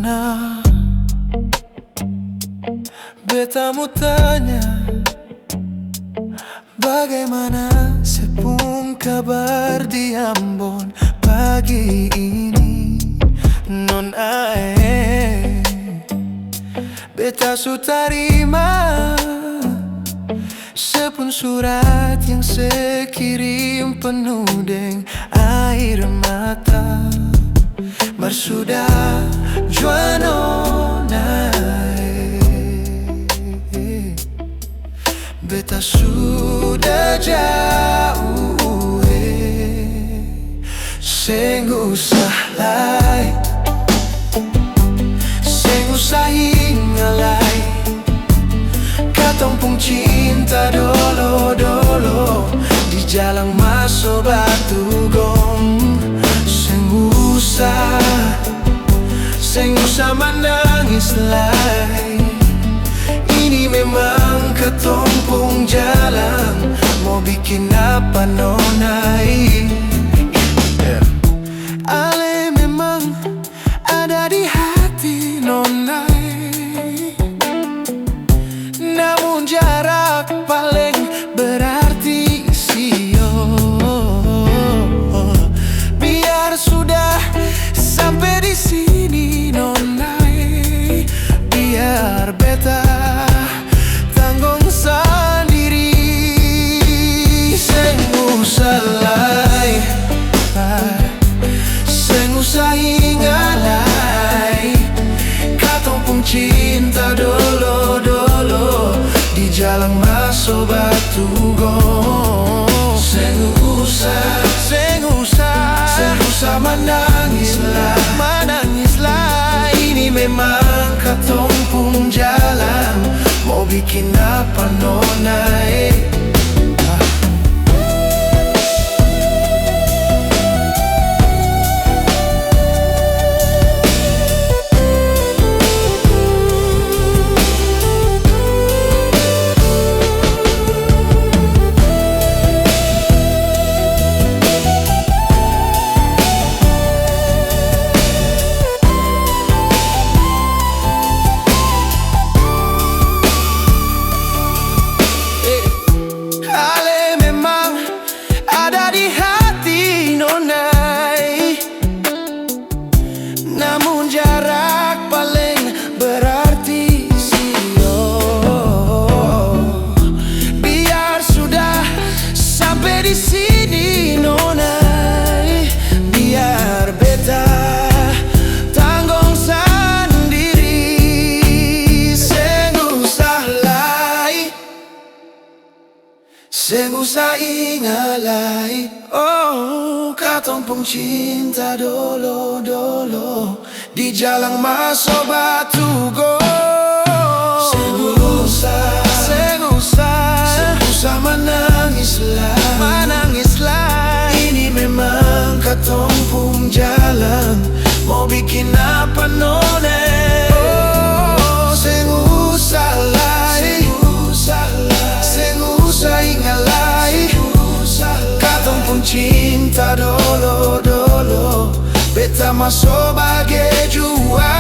nona, beta mau tanya, bagaimana sepung kabar di Ambon pagi ini, nona? Beta su tarima sepun surat yang sekirim penuh deng air mata. Mar sudah jua nona, beta sudah jauh, seng usah lai, seng usah hingalai, katong pung cinta dolo-dolo di jalan masuk Batu Gong. Seng usah menangis lagi, ini memang katong pung jalan, mau bikin apa nonai? Ale memang ada di hati nonai, namun jarak paling berarti sio. Biar sudah sampai di sini nonai, biar beta tanggung sendiri. Seng usah lai, seng usah hingalai, katong pung cinta dolo-dolo di jalan masuk Batu Gong. Seng usah menangis lah, ini memang katong pung jalan, mau bikin apa nona? Namun jarak paling berarti sio. Biar sudah sampai di sini nona, biar beta tanggung sendiri. Seng usah lai, seng usah ingalai, oh katong pung cinta dolo-dolo di jalan masuk Batu Gong. Seng usah menangis lah, ini memang katong pung jalan, mau bikin apa nona? Oh, seng usah lai, seng usah hingalai, katong pung cinta dolo-dolo beta masuk bagai jua.